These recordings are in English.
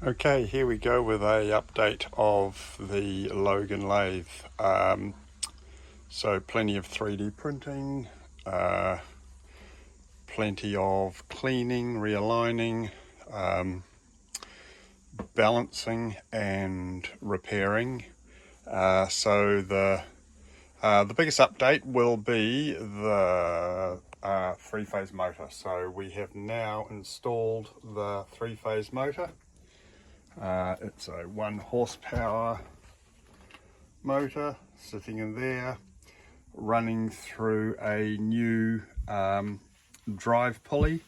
Okay, here we go with a update of the Logan Lathe. So plenty of 3D printing, plenty of cleaning, realigning, balancing and repairing. So the biggest update will be the three-phase motor. So we have now installed the three-phase motor. It's a 1 horsepower motor sitting in there, running through a new drive pulley,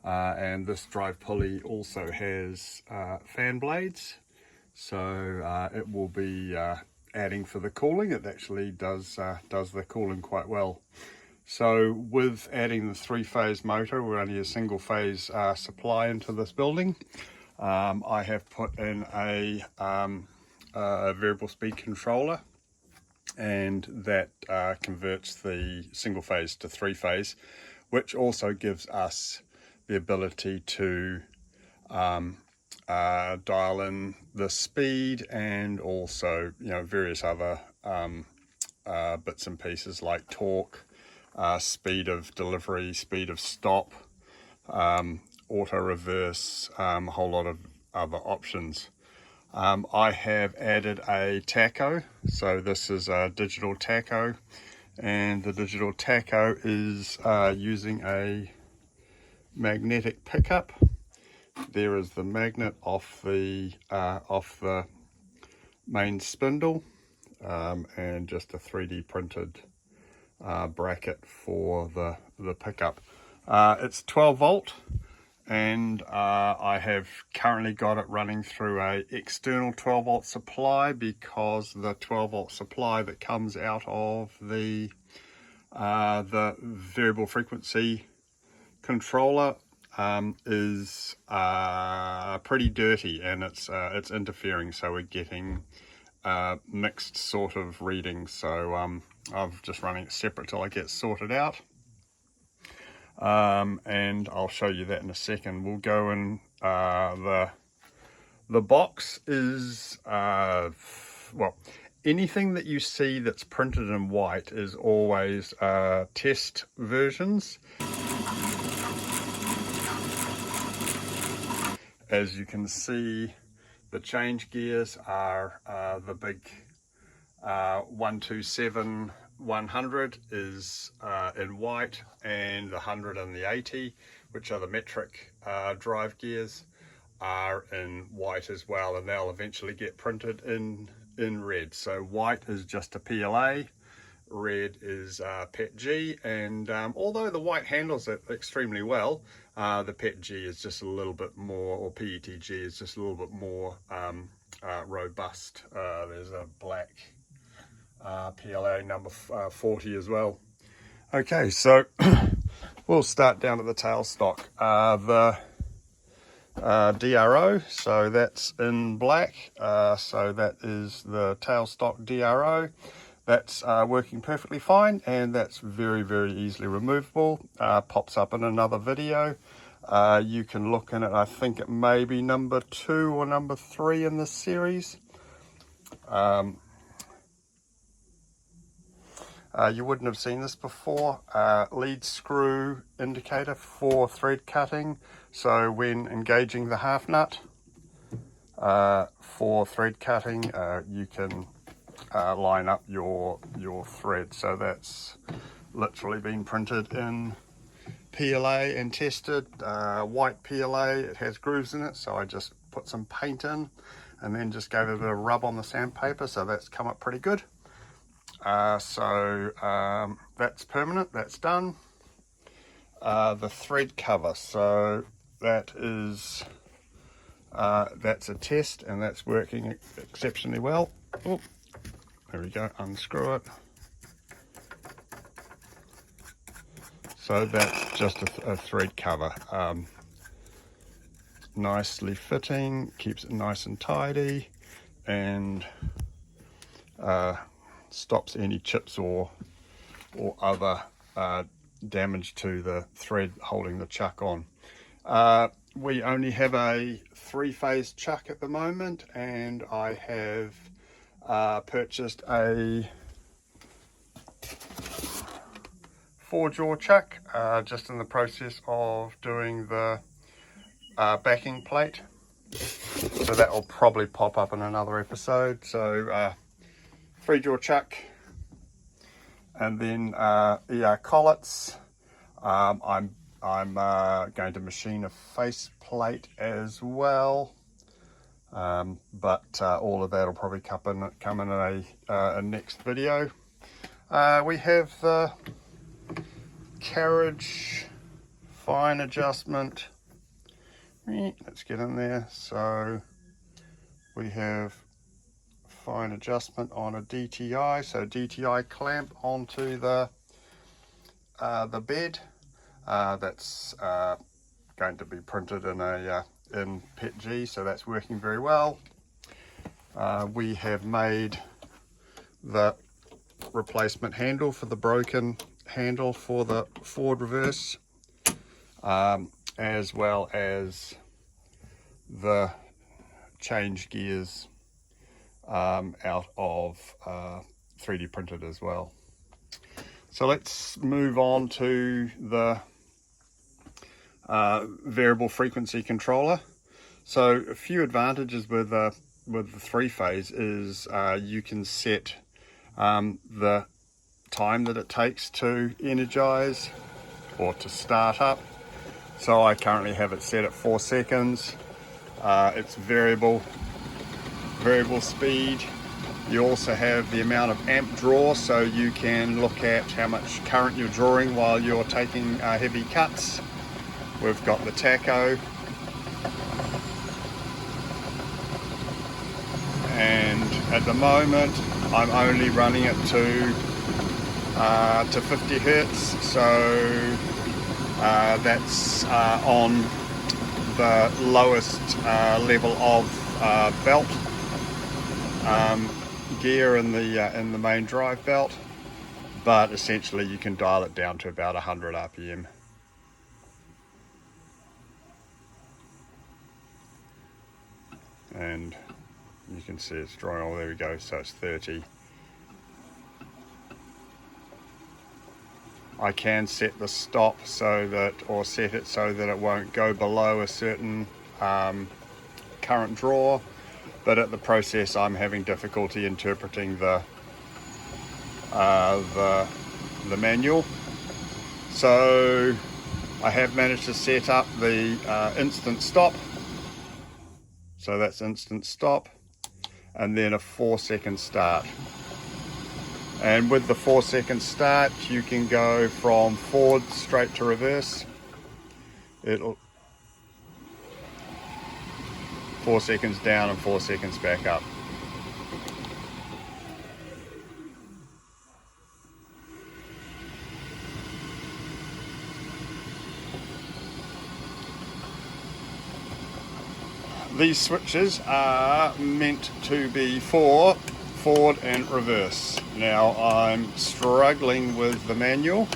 and this drive pulley also has fan blades, so it will be adding for the cooling. It actually does the cooling quite well. So with adding the three-phase motor, we're only a single phase supply into this building. I have put in a variable speed controller, and that converts the single phase to three phase, which also gives us the ability to dial in the speed and also, various other bits and pieces like torque, speed of delivery, speed of stop, auto reverse, a whole lot of other options. I have added a tacho, so this is a digital tacho, and the digital tacho is using a magnetic pickup. There is the magnet off the main spindle, and just a 3D printed bracket for the pickup. It's 12 volt. And I have currently got it running through a external 12 volt supply, because the 12 volt supply that comes out of the variable frequency controller is pretty dirty, and it's interfering, so we're getting mixed sort of readings. So I'm just running it separate till I get sorted out. And I'll show you that in a second. We'll go in. The box is well, anything that you see that's printed in white is always test versions. As you can see, the change gears are the big 127 100 is in white, and the 100 and the 80, which are the metric drive gears, are in white as well, and they'll eventually get printed in red. So white is just a PLA, red is PETG, and although the white handles it extremely well, the PETG is just a little bit more, or PETG is just a little bit more robust. There's a black PLA number 40 as well. Okay, so we'll start down at the tailstock. The DRO, so that's in black, so that is the tailstock DRO. That's working perfectly fine, and that's very, very easily removable. Pops up in another video. You can look in it. I think it may be number 2 or number 3 in this series. You wouldn't have seen this before. Lead screw indicator for thread cutting. So when engaging the half nut for thread cutting, you can line up your thread. So that's literally been printed in PLA and tested. White PLA, it has grooves in it, so I just put some paint in and then just gave it a bit of rub on the sandpaper, so that's come up pretty good. So that's permanent, that's done. The thread cover, so that is that's a test, and that's working exceptionally well. Oh, there we go, unscrew it. So that's just a thread cover. Nicely fitting, keeps it nice and tidy, and stops any chips or other damage to the thread holding the chuck on. We only have a 3-phase chuck at the moment, and I have purchased a 4-jaw chuck, just in the process of doing the backing plate, so that will probably pop up in another episode. So 3-jaw chuck, and then ER collets. I'm going to machine a face plate as well, but all of that will probably come in a next video. We have the carriage fine adjustment. Let's get in there. So we have fine adjustment on a DTI, so DTI clamp onto the bed. That's going to be printed in in PETG, so that's working very well. We have made the replacement handle for the broken handle for the forward reverse, as well as the change gears out of 3D printed as well. So let's move on to the variable frequency controller. So a few advantages with the 3-phase is you can set the time that it takes to energize or to start up. So I currently have it set at 4 seconds. It's variable speed. You also have the amount of amp draw, so you can look at how much current you're drawing while you're taking heavy cuts. We've got the tacho, and at the moment I'm only running it to 50 hertz, so that's on the lowest level of belt gear in the main drive belt, but essentially you can dial it down to about 100 RPM. And you can see it's drawing. Oh, there we go. So it's 30. I can set the stop so that, or set it so that it won't go below a certain current draw, but at the process I'm having difficulty interpreting the manual. So I have managed to set up the instant stop. So that's instant stop, and then a 4-second start. And with the 4-second start, you can go from forward straight to reverse. It'll 4 seconds down and 4 seconds back up. These switches are meant to be for forward and reverse. Now I'm struggling with the manual,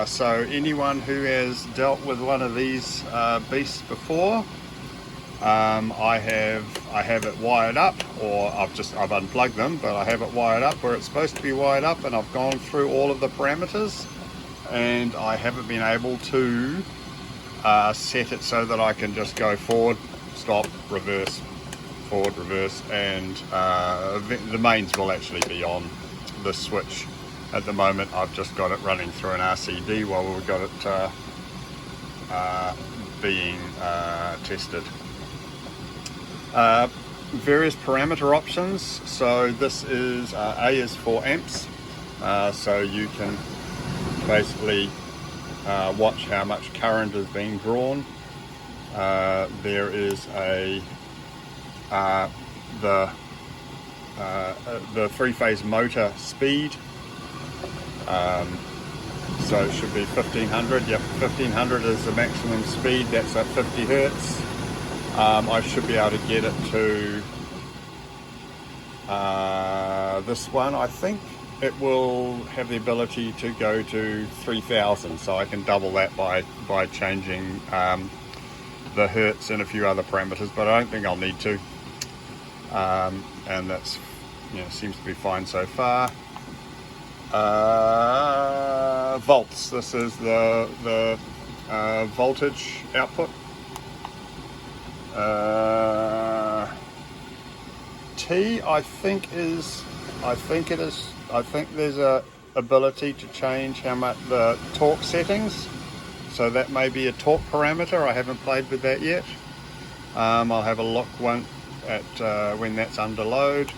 so anyone who has dealt with one of these beasts before, I have it wired up, or I've unplugged them, but I have it wired up where it's supposed to be wired up, and I've gone through all of the parameters, and I haven't been able to set it so that I can just go forward, stop, reverse, forward, reverse, and the mains will actually be on the switch. At the moment I've just got it running through an RCD while we've got it being tested. Various parameter options. So this is A is for amps, so you can basically watch how much current is being drawn. There is the 3-phase motor speed, so it should be 1500. Yep, 1500 is the maximum speed. That's at 50 hertz. I should be able to get it to this one. I think it will have the ability to go to 3000, so I can double that by changing the hertz and a few other parameters, but I don't think I'll need to. And that's, seems to be fine so far. Volts. This is the voltage output. T, I think there's a ability to change how much the torque settings. So that may be a torque parameter. I haven't played with that yet. I'll have a look when that's under load.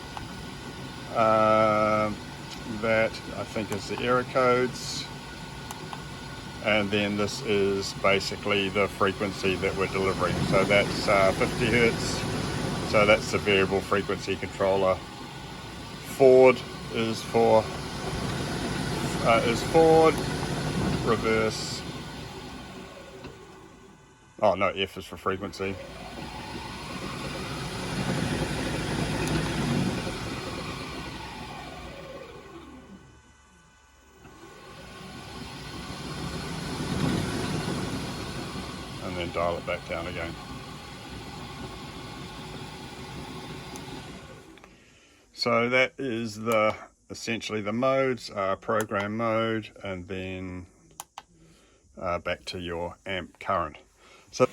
That I think is the error codes. And then this is basically the frequency that we're delivering. So that's 50 hertz. So that's the variable frequency controller. Forward is forward. Reverse. Oh no, F is for frequency. And then dial it back down again. So that is essentially the modes, program mode, and then back to your amp current. So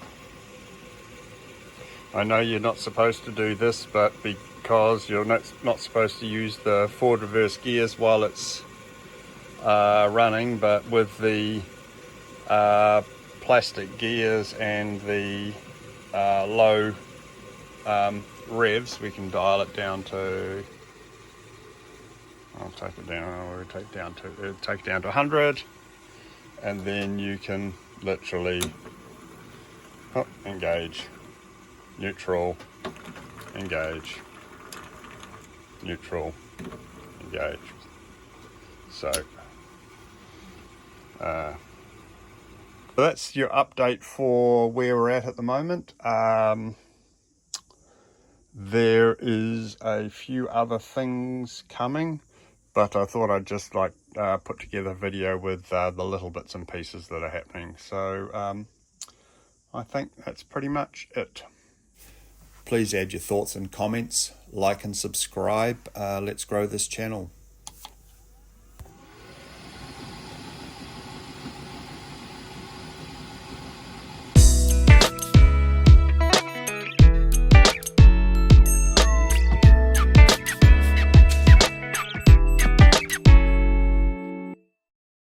I know you're not supposed to do this, but because you're not supposed to use the forward reverse gears while it's running, but with the plastic gears and the low revs, we can dial it down to, I'll take it down, we'll take it down to 100, and then you can literally engage, neutral, engage, neutral, engage. So that's your update for where we're at the moment. There is a few other things coming, but I thought I'd just put together a video with the little bits and pieces that are happening. So I think that's pretty much it. Please add your thoughts and comments, like and subscribe. Let's grow this channel.